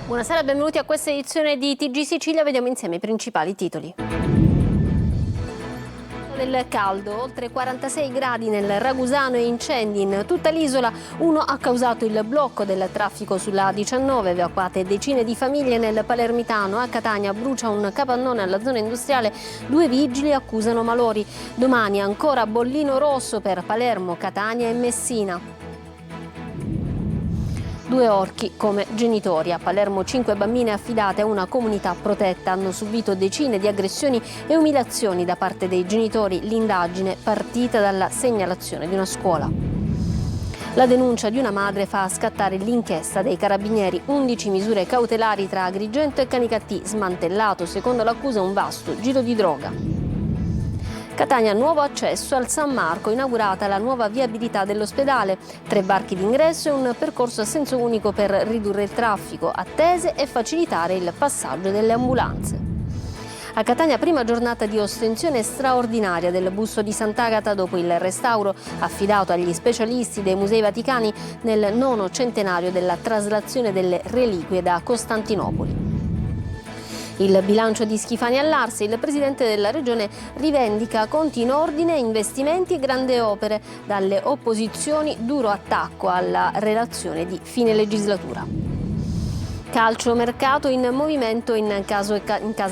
Buonasera, benvenuti a questa edizione di TG Sicilia. Vediamo insieme i principali titoli. Del caldo, oltre 46 gradi nel Ragusano e incendi in tutta l'isola. Uno ha causato il blocco del traffico sulla A19, evacuate decine di famiglie nel Palermitano. A Catania brucia un capannone alla zona industriale, 2 vigili accusano malori. Domani ancora bollino rosso per Palermo, Catania e Messina. 2 orchi come genitori. A Palermo 5 bambine affidate a una comunità protetta hanno subito decine di aggressioni e umiliazioni da parte dei genitori. L'indagine partita dalla segnalazione di una scuola. La denuncia di una madre fa scattare l'inchiesta dei carabinieri. 11 misure cautelari tra Agrigento e Canicattì. Smantellato, secondo l'accusa, un vasto giro di droga. Catania, nuovo accesso al San Marco, inaugurata la nuova viabilità dell'ospedale, 3 varchi d'ingresso e un percorso a senso unico per ridurre il traffico, attese e facilitare il passaggio delle ambulanze. A Catania, prima giornata di ostensione straordinaria del busto di Sant'Agata dopo il restauro affidato agli specialisti dei Musei Vaticani nel 9° centenario della traslazione delle reliquie da Costantinopoli. Il bilancio di Schifani all'Arse, il presidente della regione rivendica conti in ordine, investimenti e grandi opere. Dalle opposizioni duro attacco alla relazione di fine legislatura. Calcio mercato in movimento in casa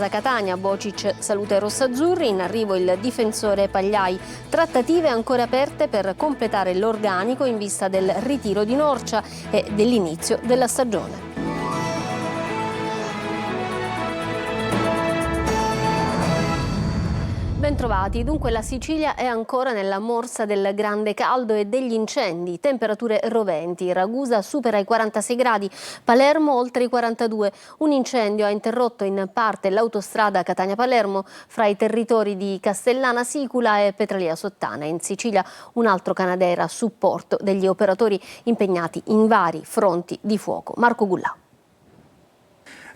Catania. Bocic saluta i rossazzurri, in arrivo il difensore Pagliai. Trattative ancora aperte per completare l'organico in vista del ritiro di Norcia e dell'inizio della stagione. Bentrovati, dunque la Sicilia è ancora nella morsa del grande caldo e degli incendi, temperature roventi, Ragusa supera i 46 gradi, Palermo oltre i 42, un incendio ha interrotto in parte l'autostrada Catania-Palermo fra i territori di Castellana Sicula e Petralia Sottana. In Sicilia un altro Canadair a supporto degli operatori impegnati in vari fronti di fuoco. Marco Gullà.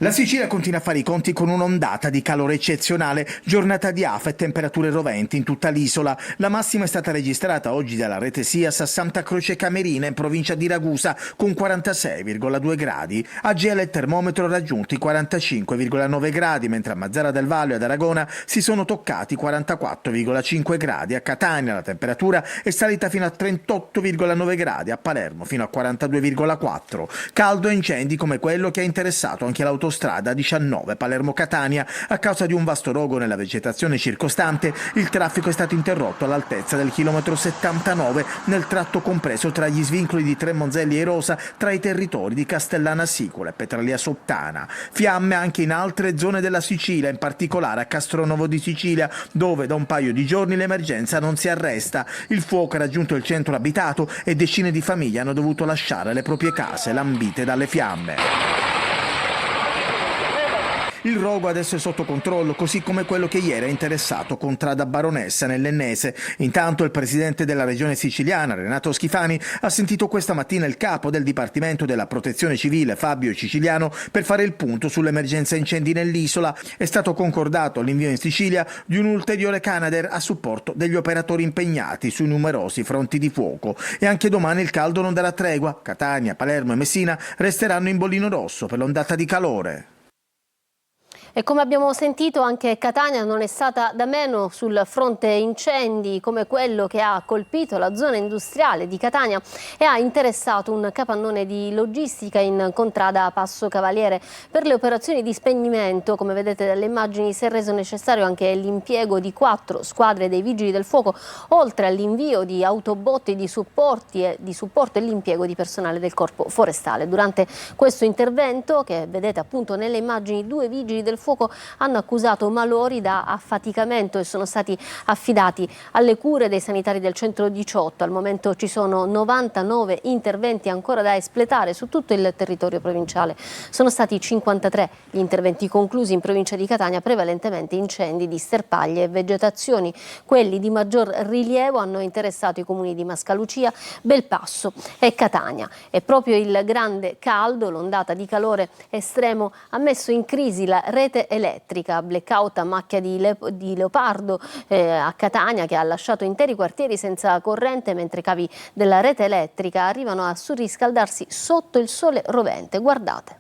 La Sicilia continua a fare i conti con un'ondata di calore eccezionale, giornata di afa e temperature roventi in tutta l'isola. La massima è stata registrata oggi dalla rete SIAS a Santa Croce Camerina in provincia di Ragusa con 46,2 gradi. A Gela il termometro ha raggiunto i 45,9 gradi, mentre a Mazzara del Vallo e ad Aragona si sono toccati 44,5 gradi. A Catania la temperatura è salita fino a 38,9 gradi, a Palermo fino a 42,4. Caldo e incendi come quello che ha interessato anche l'autostrada Strada 19 Palermo-Catania. A causa di un vasto rogo nella vegetazione circostante, il traffico è stato interrotto all'altezza del chilometro 79 nel tratto compreso tra gli svincoli di Tremonzelli e Rosa tra i territori di Castellana Sicula e Petralia Sottana. Fiamme anche in altre zone della Sicilia, in particolare a Castronovo di Sicilia, dove da un paio di giorni l'emergenza non si arresta. Il fuoco ha raggiunto il centro abitato e decine di famiglie hanno dovuto lasciare le proprie case lambite dalle fiamme. Il rogo adesso è sotto controllo, così come quello che ieri ha interessato Contrada Baronessa nell'Ennese. Intanto il presidente della regione siciliana, Renato Schifani, ha sentito questa mattina il capo del Dipartimento della Protezione Civile, Fabio Ciciliano, per fare il punto sull'emergenza incendi nell'isola. È stato concordato l'invio in Sicilia di un ulteriore Canadair a supporto degli operatori impegnati sui numerosi fronti di fuoco. E anche domani il caldo non darà tregua. Catania, Palermo e Messina resteranno in bollino rosso per l'ondata di calore. E come abbiamo sentito anche Catania non è stata da meno sul fronte incendi come quello che ha colpito la zona industriale di Catania e ha interessato un capannone di logistica in contrada Passo Cavaliere. Per le operazioni di spegnimento, come vedete dalle immagini, si è reso necessario anche l'impiego di 4 squadre dei Vigili del Fuoco, oltre all'invio di autobotti di supporto e l'impiego di personale del Corpo Forestale. Durante questo intervento, che vedete appunto nelle immagini, 2 Vigili del Fuoco hanno accusato malori da affaticamento e sono stati affidati alle cure dei sanitari del centro 18. Al momento ci sono 99 interventi ancora da espletare su tutto il territorio provinciale. Sono stati 53 gli interventi conclusi in provincia di Catania, prevalentemente incendi di sterpaglie e vegetazioni. Quelli di maggior rilievo hanno interessato i comuni di Mascalucia, Belpasso e Catania. E proprio il grande caldo, l'ondata di calore estremo, ha messo in crisi la rete elettrica. Blackout a macchia di leopardo a Catania, che ha lasciato interi quartieri senza corrente, mentre i cavi della rete elettrica arrivano a surriscaldarsi sotto il sole rovente. Guardate.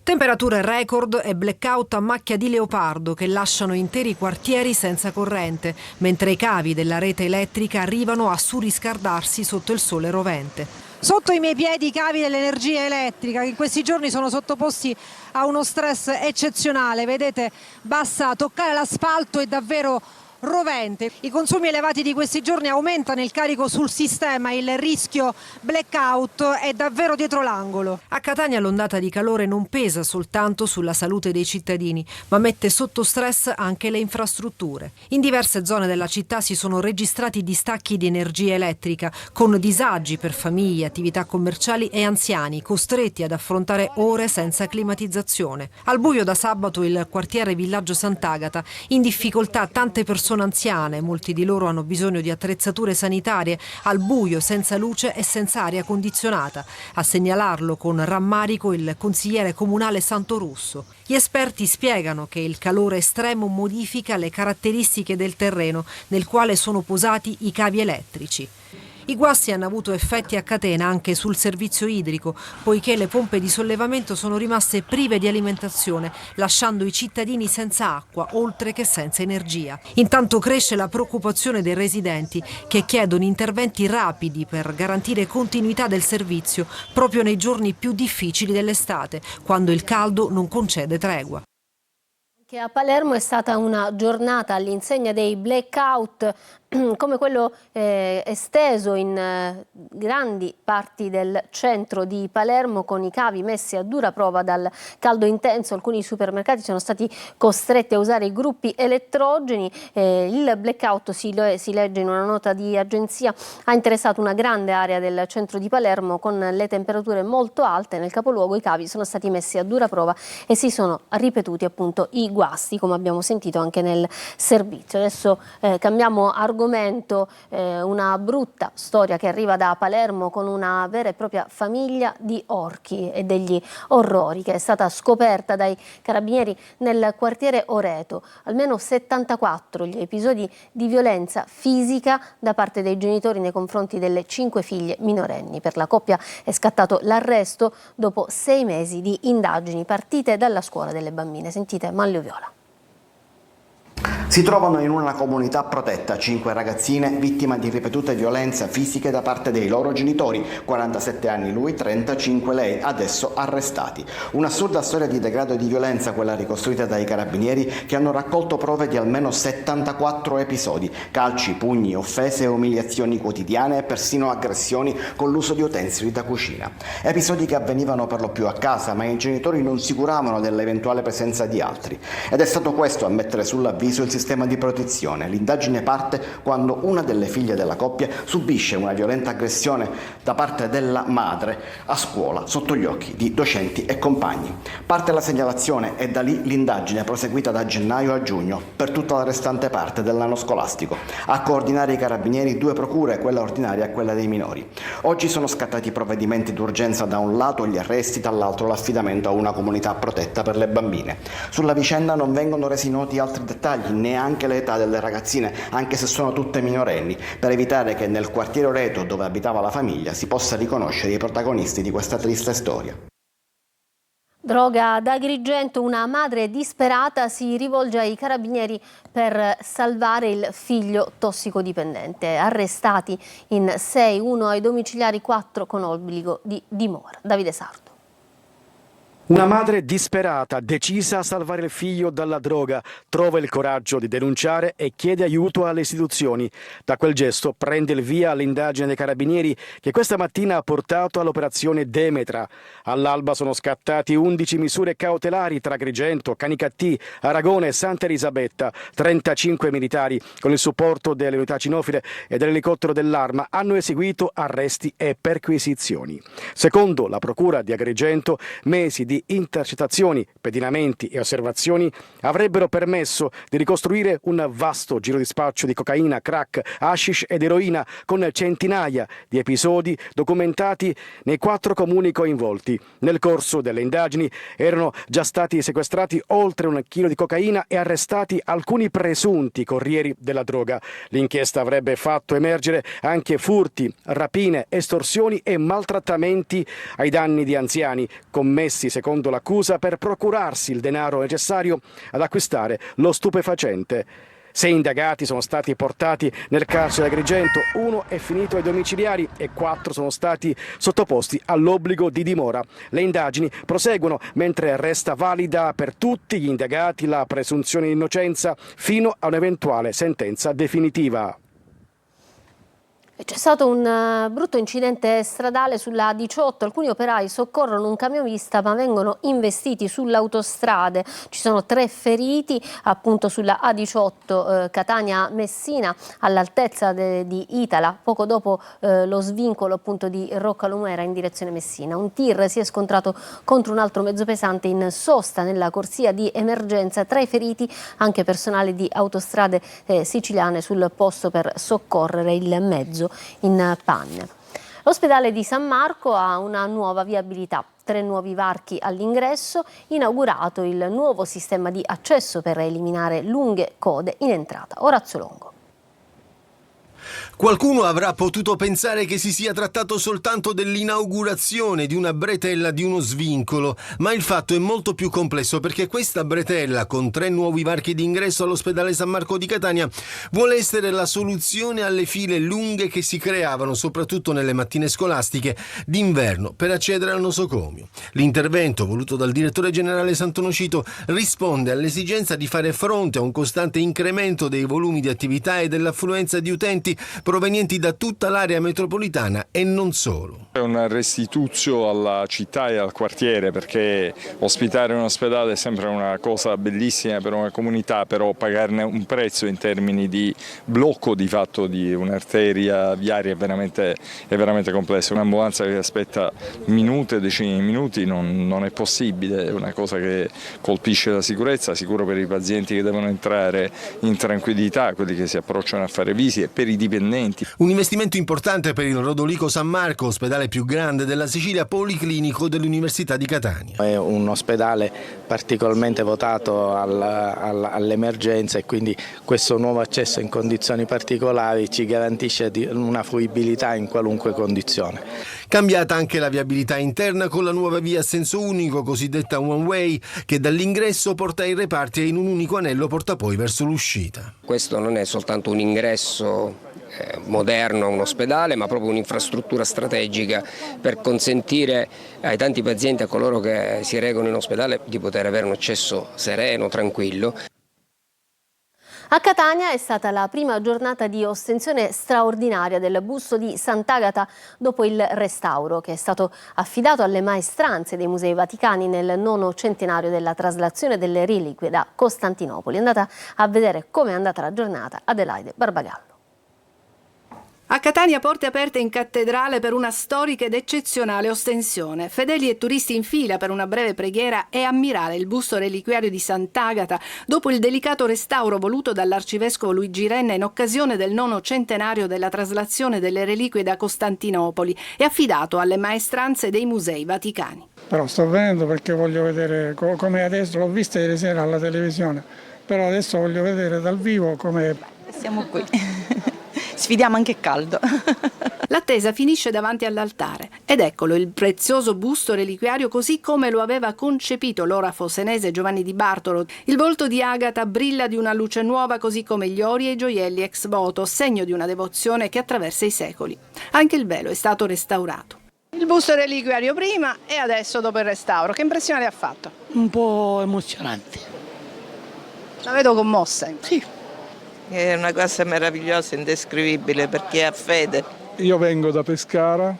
Temperature record e blackout a macchia di leopardo che lasciano interi quartieri senza corrente, mentre i cavi della rete elettrica arrivano a surriscaldarsi sotto il sole rovente. Sotto i miei piedi i cavi dell'energia elettrica che in questi giorni sono sottoposti a uno stress eccezionale. Vedete, basta toccare l'asfalto, è davvero rovente. I consumi elevati di questi giorni aumentano il carico sul sistema, il rischio blackout è davvero dietro l'angolo. A Catania l'ondata di calore non pesa soltanto sulla salute dei cittadini, ma mette sotto stress anche le infrastrutture. In diverse zone della città si sono registrati distacchi di energia elettrica, con disagi per famiglie, attività commerciali e anziani, costretti ad affrontare ore senza climatizzazione. Al buio da sabato il quartiere Villaggio Sant'Agata, in difficoltà tante persone anziane, molti di loro hanno bisogno di attrezzature sanitarie, al buio, senza luce e senza aria condizionata. A segnalarlo con rammarico il consigliere comunale Santorusso. Gli esperti spiegano che il calore estremo modifica le caratteristiche del terreno nel quale sono posati i cavi elettrici. I guasti hanno avuto effetti a catena anche sul servizio idrico, poiché le pompe di sollevamento sono rimaste prive di alimentazione, lasciando i cittadini senza acqua, oltre che senza energia. Intanto cresce la preoccupazione dei residenti, che chiedono interventi rapidi per garantire continuità del servizio proprio nei giorni più difficili dell'estate, quando il caldo non concede tregua. Che a Palermo è stata una giornata all'insegna dei blackout come quello esteso in grandi parti del centro di Palermo, con i cavi messi a dura prova dal caldo intenso. Alcuni supermercati sono stati costretti a usare i gruppi elettrogeni. Il blackout, si legge in una nota di agenzia, ha interessato una grande area del centro di Palermo con le temperature molto alte. Nel capoluogo i cavi sono stati messi a dura prova e si sono ripetuti appunto i guasti, come abbiamo sentito anche nel servizio. Adesso cambiamo argomento, una brutta storia che arriva da Palermo con una vera e propria famiglia di orchi e degli orrori che è stata scoperta dai carabinieri nel quartiere Oreto. Almeno 74 gli episodi di violenza fisica da parte dei genitori nei confronti delle 5 figlie minorenni. Per la coppia è scattato l'arresto dopo 6 mesi di indagini partite dalla scuola delle bambine. Sentite Manlio Viola. Si trovano in una comunità protetta 5 ragazzine vittime di ripetute violenze fisiche da parte dei loro genitori, 47 anni lui, 35 lei, adesso arrestati. Un'assurda storia di degrado e di violenza quella ricostruita dai carabinieri, che hanno raccolto prove di almeno 74 episodi: calci, pugni, offese e umiliazioni quotidiane e persino aggressioni con l'uso di utensili da cucina. Episodi che avvenivano per lo più a casa, ma i genitori non si curavano dell'eventuale presenza di altri. Ed è stato questo a mettere sull'avviso il sistema di protezione. L'indagine parte quando una delle figlie della coppia subisce una violenta aggressione da parte della madre a scuola sotto gli occhi di docenti e compagni. Parte la segnalazione e da lì l'indagine proseguita da gennaio a giugno per tutta la restante parte dell'anno scolastico. A coordinare i carabinieri 2 procure, quella ordinaria e quella dei minori. Oggi sono scattati provvedimenti d'urgenza: da un lato gli arresti, dall'altro l'affidamento a una comunità protetta per le bambine. Sulla vicenda non vengono resi noti altri dettagli, neanche l'età delle ragazzine, anche se sono tutte minorenni, per evitare che nel quartiere Oreto, dove abitava la famiglia, si possa riconoscere i protagonisti di questa triste storia. Droga ad Agrigento, una madre disperata si rivolge ai carabinieri per salvare il figlio tossicodipendente. Arrestati in 6, 1 ai domiciliari, 4 con obbligo di dimora. Davide Sardo. Una madre disperata, decisa a salvare il figlio dalla droga, trova il coraggio di denunciare e chiede aiuto alle istituzioni. Da quel gesto prende il via l'indagine dei carabinieri, che questa mattina ha portato all'operazione Demetra. All'alba sono scattati 11 misure cautelari tra Agrigento, Canicattì, Aragone e Santa Elisabetta. 35 militari, con il supporto delle unità cinofile e dell'elicottero dell'Arma, hanno eseguito arresti e perquisizioni. Secondo la procura di Agrigento, mesi di intercettazioni, pedinamenti e osservazioni avrebbero permesso di ricostruire un vasto giro di spaccio di cocaina, crack, hashish ed eroina, con centinaia di episodi documentati nei 4 comuni coinvolti. Nel corso delle indagini erano già stati sequestrati oltre 1 chilo di cocaina e arrestati alcuni presunti corrieri della droga. L'inchiesta avrebbe fatto emergere anche furti, rapine, estorsioni e maltrattamenti ai danni di anziani, commessi secondo secondo l'accusa, per procurarsi il denaro necessario ad acquistare lo stupefacente. 6 indagati sono stati portati nel carcere di Agrigento, 1 è finito ai domiciliari e 4 sono stati sottoposti all'obbligo di dimora. Le indagini proseguono mentre resta valida per tutti gli indagati la presunzione di innocenza fino a un'eventuale sentenza definitiva. C'è stato un brutto incidente stradale sulla A18, alcuni operai soccorrono un camionista ma vengono investiti sulle autostrade, ci sono 3 feriti appunto sulla A18 Catania-Messina all'altezza di Itala, poco dopo lo svincolo appunto di Roccalumera in direzione Messina. Un tir si è scontrato contro un altro mezzo pesante in sosta nella corsia di emergenza, 3 feriti, anche personale di autostrade siciliane sul posto per soccorrere il mezzo in panne. L'ospedale di San Marco ha una nuova viabilità, 3 nuovi varchi all'ingresso, inaugurato il nuovo sistema di accesso per eliminare lunghe code in entrata. Orazio Longo. Qualcuno avrà potuto pensare che si sia trattato soltanto dell'inaugurazione di una bretella di uno svincolo, ma il fatto è molto più complesso perché questa bretella, con 3 nuovi varchi d'ingresso all'ospedale San Marco di Catania, vuole essere la soluzione alle file lunghe che si creavano soprattutto nelle mattine scolastiche d'inverno per accedere al nosocomio. L'intervento voluto dal direttore generale Santonocito risponde all'esigenza di fare fronte a un costante incremento dei volumi di attività e dell'affluenza di utenti provenienti da tutta l'area metropolitana e non solo. È una restituzio alla città e al quartiere, perché ospitare un ospedale è sempre una cosa bellissima per una comunità, però pagarne un prezzo in termini di blocco di fatto di un'arteria viaria è veramente complesso. Un'ambulanza che aspetta minuti e decine di minuti non è possibile, è una cosa che colpisce la sicurezza, sicuro per i pazienti che devono entrare in tranquillità, quelli che si approcciano a fare visite e per i dipendenti. Un investimento importante per il Rodolico San Marco, ospedale più grande della Sicilia, policlinico dell'Università di Catania. È un ospedale particolarmente votato all'emergenza e quindi questo nuovo accesso in condizioni particolari ci garantisce una fruibilità in qualunque condizione. Cambiata anche la viabilità interna con la nuova via a senso unico, cosiddetta one way, che dall'ingresso porta ai reparti e in un unico anello porta poi verso l'uscita. Questo non è soltanto un ingresso moderno a un ospedale, ma proprio un'infrastruttura strategica per consentire ai tanti pazienti, a coloro che si recano in ospedale, di poter avere un accesso sereno, tranquillo. A Catania è stata la prima giornata di ostensione straordinaria del busto di Sant'Agata dopo il restauro, che è stato affidato alle maestranze dei Musei Vaticani nel 9° centenario della traslazione delle reliquie da Costantinopoli. È andata a vedere come è andata la giornata Adelaide Barbagallo. A Catania porte aperte in cattedrale per una storica ed eccezionale ostensione. Fedeli e turisti in fila per una breve preghiera e ammirare il busto reliquiario di Sant'Agata dopo il delicato restauro voluto dall'arcivescovo Luigi Renna in occasione del 9° centenario della traslazione delle reliquie da Costantinopoli e affidato alle maestranze dei Musei Vaticani. Però sto venendo perché voglio vedere come adesso, l'ho vista ieri sera alla televisione, però adesso voglio vedere dal vivo come... Siamo qui. Sfidiamo anche caldo. L'attesa finisce davanti all'altare ed eccolo il prezioso busto reliquiario così come lo aveva concepito l'orafo senese Giovanni Di Bartolo. Il volto di Agata brilla di una luce nuova, così come gli ori e i gioielli ex voto, segno di una devozione che attraversa i secoli. Anche il velo è stato restaurato. Il busto reliquiario prima e adesso dopo il restauro. Che impressione le ha fatto? Un po' emozionante. La vedo commossa. Sì. È una cosa meravigliosa, indescrivibile per chi ha fede. Io vengo da Pescara,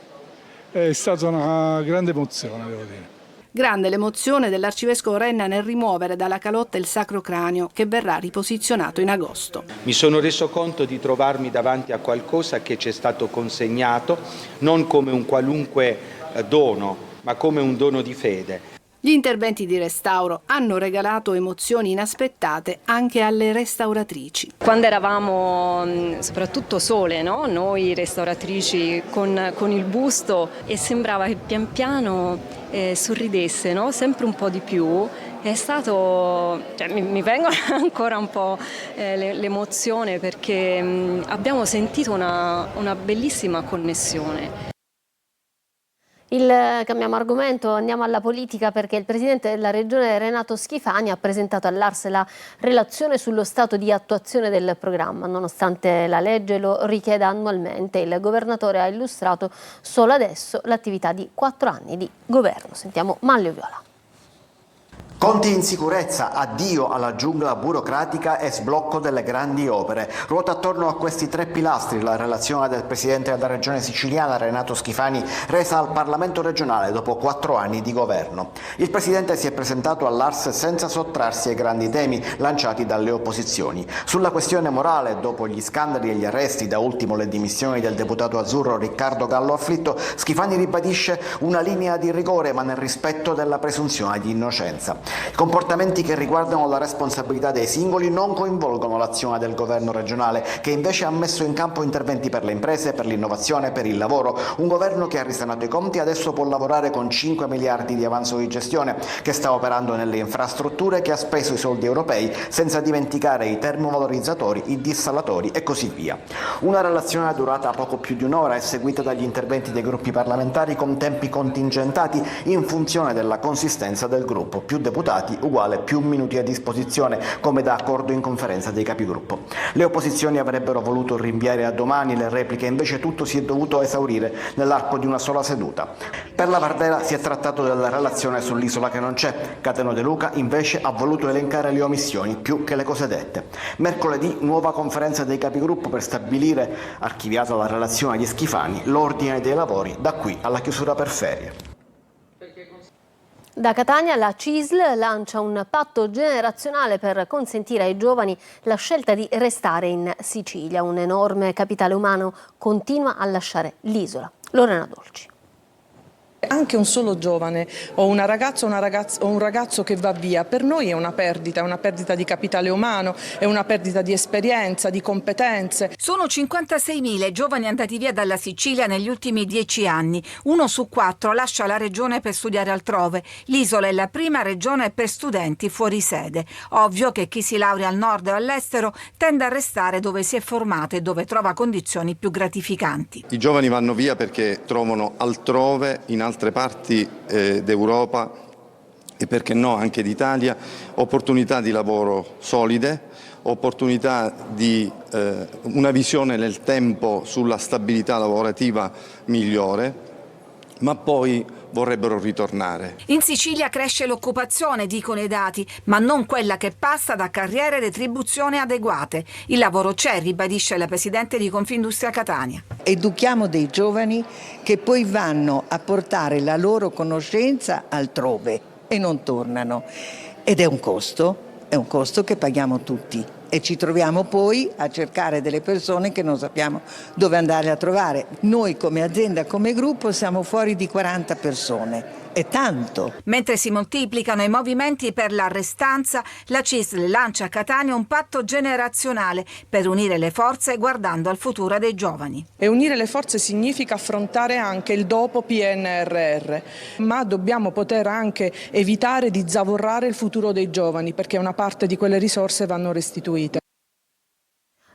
è stata una grande emozione, devo dire. Grande l'emozione dell'arcivescovo Renna nel rimuovere dalla calotta il Sacro Cranio, che verrà riposizionato in agosto. Mi sono reso conto di trovarmi davanti a qualcosa che ci è stato consegnato non come un qualunque dono, ma come un dono di fede. Gli interventi di restauro hanno regalato emozioni inaspettate anche alle restauratrici. Quando eravamo soprattutto sole, no? Noi restauratrici con il busto, e sembrava che pian piano sorridesse, no? Sempre un po' di più. È stato, mi vengono ancora un po' l'emozione, perché abbiamo sentito una bellissima connessione. Cambiamo argomento, andiamo alla politica perché il presidente della regione Renato Schifani ha presentato all'Ars la relazione sullo stato di attuazione del programma. Nonostante la legge lo richieda annualmente, il governatore ha illustrato solo adesso l'attività di 4 anni di governo. Sentiamo Manlio Viola. Conti in sicurezza, addio alla giungla burocratica e sblocco delle grandi opere. Ruota attorno a questi 3 pilastri la relazione del Presidente della Regione Siciliana Renato Schifani resa al Parlamento regionale dopo 4 anni di governo. Il Presidente si è presentato all'Ars senza sottrarsi ai grandi temi lanciati dalle opposizioni. Sulla questione morale, dopo gli scandali e gli arresti, da ultimo le dimissioni del deputato azzurro Riccardo Gallo Afflitto, Schifani ribadisce una linea di rigore ma nel rispetto della presunzione di innocenza. Comportamenti che riguardano la responsabilità dei singoli non coinvolgono l'azione del governo regionale, che invece ha messo in campo interventi per le imprese, per l'innovazione, per il lavoro. Un governo che ha risanato i conti adesso può lavorare con 5 miliardi di avanzo di gestione, che sta operando nelle infrastrutture, che ha speso i soldi europei, senza dimenticare i termovalorizzatori, i dissalatori e così via. Una relazione durata poco più di un'ora e seguita dagli interventi dei gruppi parlamentari con tempi contingentati in funzione della consistenza del gruppo. Più deputati uguale più minuti a disposizione, come da accordo in conferenza dei capigruppo. Le opposizioni avrebbero voluto rinviare a domani le repliche, invece tutto si è dovuto esaurire nell'arco di una sola seduta. Per la Bardera si è trattato della relazione sull'isola che non c'è. Cateno De Luca invece ha voluto elencare le omissioni più che le cose dette. Mercoledì nuova conferenza dei capigruppo per stabilire, archiviata la relazione di Schifani, l'ordine dei lavori da qui alla chiusura per ferie. Da Catania la CISL lancia un patto generazionale per consentire ai giovani la scelta di restare in Sicilia. Un enorme capitale umano continua a lasciare l'isola. Lorena Dolci. Anche un solo giovane o una ragazza o un ragazzo che va via, per noi è una perdita di capitale umano, è una perdita di esperienza, di competenze. Sono 56.000 giovani andati via dalla Sicilia negli ultimi 10 anni. 1 su 4 lascia la regione per studiare altrove. L'isola è la prima regione per studenti fuori sede. Ovvio che chi si laurea al nord o all'estero tende a restare dove si è formato e dove trova condizioni più gratificanti. I giovani vanno via perché trovano altrove, in altre parti d'Europa e perché no anche d'Italia, opportunità di lavoro solide, opportunità di una visione nel tempo sulla stabilità lavorativa migliore, ma poi vorrebbero ritornare. In Sicilia cresce l'occupazione, dicono i dati, ma non quella che passa da carriere e retribuzioni adeguate. Il lavoro c'è, ribadisce la Presidente di Confindustria Catania. Educhiamo dei giovani che poi vanno a portare la loro conoscenza altrove e non tornano. Ed è un costo che paghiamo tutti. E ci troviamo poi a cercare delle persone che non sappiamo dove andare a trovare. Noi come azienda, come gruppo siamo fuori di 40 persone. È tanto. Mentre si moltiplicano i movimenti per la restanza, la CISL lancia a Catania un patto generazionale per unire le forze guardando al futuro dei giovani. E unire le forze significa affrontare anche il dopo PNRR, ma dobbiamo poter anche evitare di zavorrare il futuro dei giovani, perché una parte di quelle risorse vanno restituite.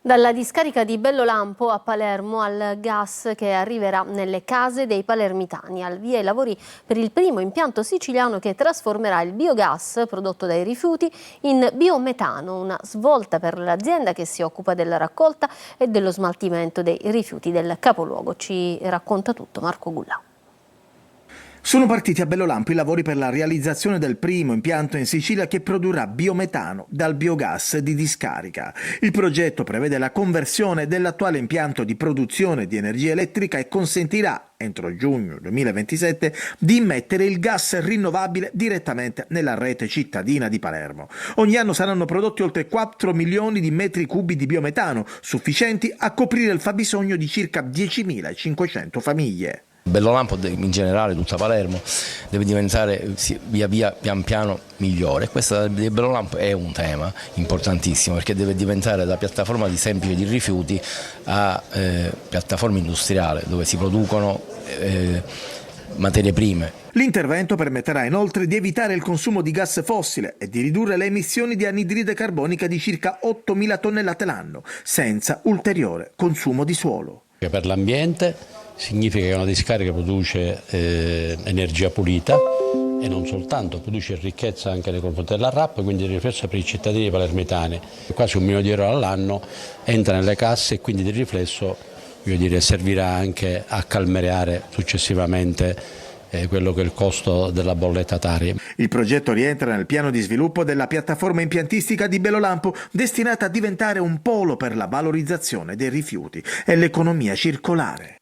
Dalla discarica di Bellolampo a Palermo al gas che arriverà nelle case dei palermitani. Al via i lavori per il primo impianto siciliano che trasformerà il biogas prodotto dai rifiuti in biometano, una svolta per l'azienda che si occupa della raccolta e dello smaltimento dei rifiuti del capoluogo. Ci racconta tutto Marco Gulla. Sono partiti a Bellolampo i lavori per la realizzazione del primo impianto in Sicilia che produrrà biometano dal biogas di discarica. Il progetto prevede la conversione dell'attuale impianto di produzione di energia elettrica e consentirà, entro giugno 2027, di immettere il gas rinnovabile direttamente nella rete cittadina di Palermo. Ogni anno saranno prodotti oltre 4 milioni di metri cubi di biometano, sufficienti a coprire il fabbisogno di circa 10.500 famiglie. Bellolampo, in generale tutta Palermo, deve diventare via via pian piano migliore. Questo di Bellolampo è un tema importantissimo perché deve diventare da piattaforma di semplice di rifiuti a piattaforma industriale dove si producono materie prime. L'intervento permetterà inoltre di evitare il consumo di gas fossile e di ridurre le emissioni di anidride carbonica di circa 8.000 tonnellate l'anno, senza ulteriore consumo di suolo. Per l'ambiente significa che una discarica produce energia pulita e non soltanto, produce ricchezza anche nei confronti della RAP, quindi di riflesso per i cittadini palermitani. Quasi €1 milione all'anno entra nelle casse e quindi di riflesso servirà anche a calmierare successivamente quello che è il costo della bolletta Tari. Il progetto rientra nel piano di sviluppo della piattaforma impiantistica di Belolampo, destinata a diventare un polo per la valorizzazione dei rifiuti e l'economia circolare.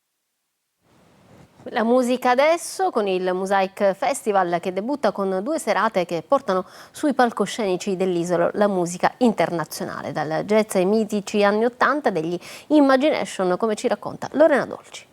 La musica adesso con il Mosaic Festival che debutta con 2 serate che portano sui palcoscenici dell'isola la musica internazionale, dal jazz ai mitici anni '80 degli Imagination, come ci racconta Lorena Dolci.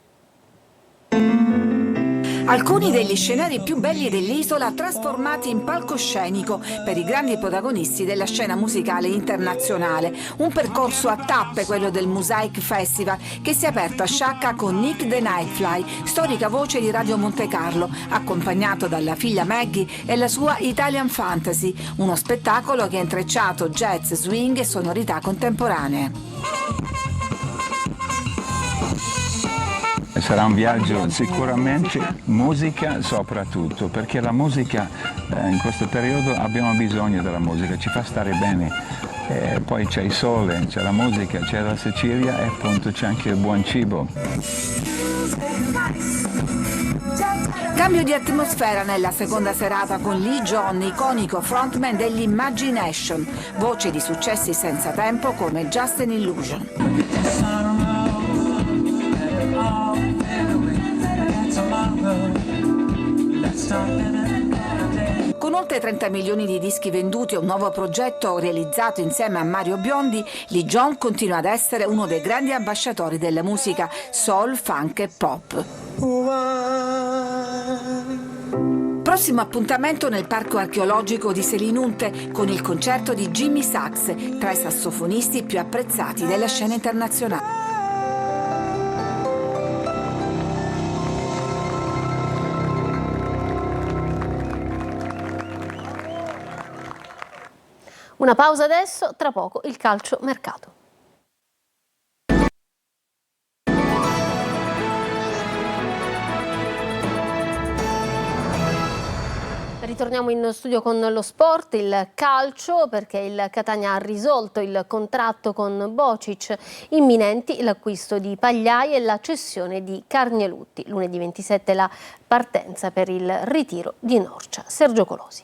Alcuni degli scenari più belli dell'isola trasformati in palcoscenico per i grandi protagonisti della scena musicale internazionale. Un percorso a tappe, quello del Mosaic Festival, che si è aperto a Sciacca con Nick the Nightfly, storica voce di Radio Monte Carlo, accompagnato dalla figlia Maggie e la sua Italian Fantasy, uno spettacolo che ha intrecciato jazz, swing e sonorità contemporanee. Sarà un viaggio sicuramente musica soprattutto, perché la musica in questo periodo abbiamo bisogno della musica, ci fa stare bene. Poi c'è il sole, c'è la musica, c'è la Sicilia e appunto c'è anche il buon cibo. Cambio di atmosfera nella seconda serata con Lee John, iconico frontman degli Imagination, voce di successi senza tempo come Just an Illusion. Con oltre 30 milioni di dischi venduti e un nuovo progetto realizzato insieme a Mario Biondi, Lee John continua ad essere uno dei grandi ambasciatori della musica soul, funk e pop. Prossimo appuntamento nel Parco Archeologico di Selinunte con il concerto di Jimmy Sachs, tra i sassofonisti più apprezzati della scena internazionale. Una pausa adesso, tra poco il calcio mercato. Ritorniamo in studio con lo sport, il calcio, perché il Catania ha risolto il contratto con Bocic, imminenti l'acquisto di Pagliai e la cessione di Carnielutti. Lunedì 27 la partenza per il ritiro di Norcia. Sergio Colosi.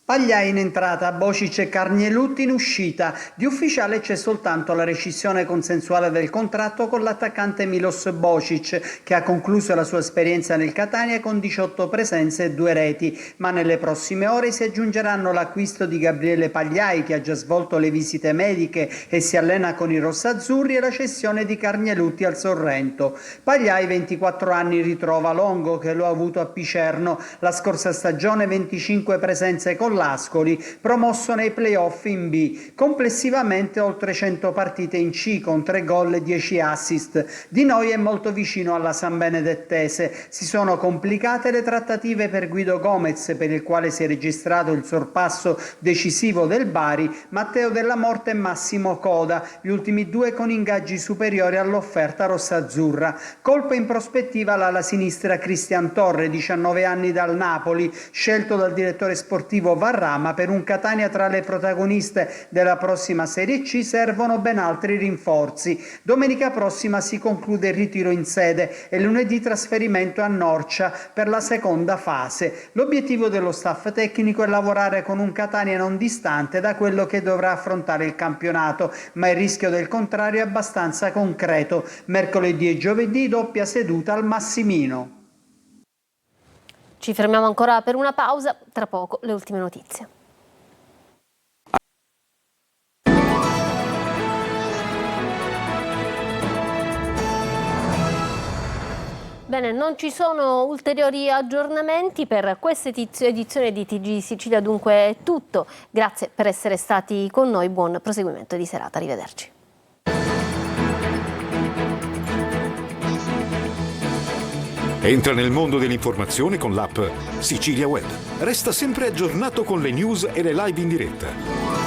Pagliai in entrata, Bocic e Carnielutti in uscita. Di ufficiale c'è soltanto la rescissione consensuale del contratto con l'attaccante Milos Bocic, che ha concluso la sua esperienza nel Catania con 18 presenze e 2 reti. Ma nelle prossime ore si aggiungeranno l'acquisto di Gabriele Pagliai, che ha già svolto le visite mediche e si allena con i rossazzurri, e la cessione di Carnielutti al Sorrento. Pagliai, 24 anni, ritrova Longo, che lo ha avuto a Picerno. La scorsa stagione 25 presenze con l'Ascoli, promosso nei playoff in B. Complessivamente oltre 100 partite in C, con 3 gol e 10 assist. Di Noi è molto vicino alla San Benedettese. Si sono complicate le trattative per Guido Gomez, per il quale si è registrato il sorpasso decisivo del Bari, Matteo Della Morte e Massimo Coda, gli ultimi 2 con ingaggi superiori all'offerta rossazzurra. Colpo in prospettiva l'ala sinistra Cristian Torre, 19 anni dal Napoli, scelto dal direttore sportivo Varrama. Per un Catania tra le protagoniste della prossima Serie C servono ben altri rinforzi. Domenica prossima si conclude il ritiro in sede e lunedì trasferimento a Norcia per la seconda fase. L'obiettivo dello staff tecnico è lavorare con un Catania non distante da quello che dovrà affrontare il campionato, ma il rischio del contrario è abbastanza concreto. Mercoledì e giovedì doppia seduta al Massimino. Ci fermiamo ancora per una pausa, tra poco le ultime notizie. Bene, non ci sono ulteriori aggiornamenti per questa edizione di TG Sicilia, dunque è tutto. Grazie per essere stati con noi, buon proseguimento di serata, arrivederci. Entra nel mondo dell'informazione con l'app Sicilia Web. Resta sempre aggiornato con le news e le live in diretta.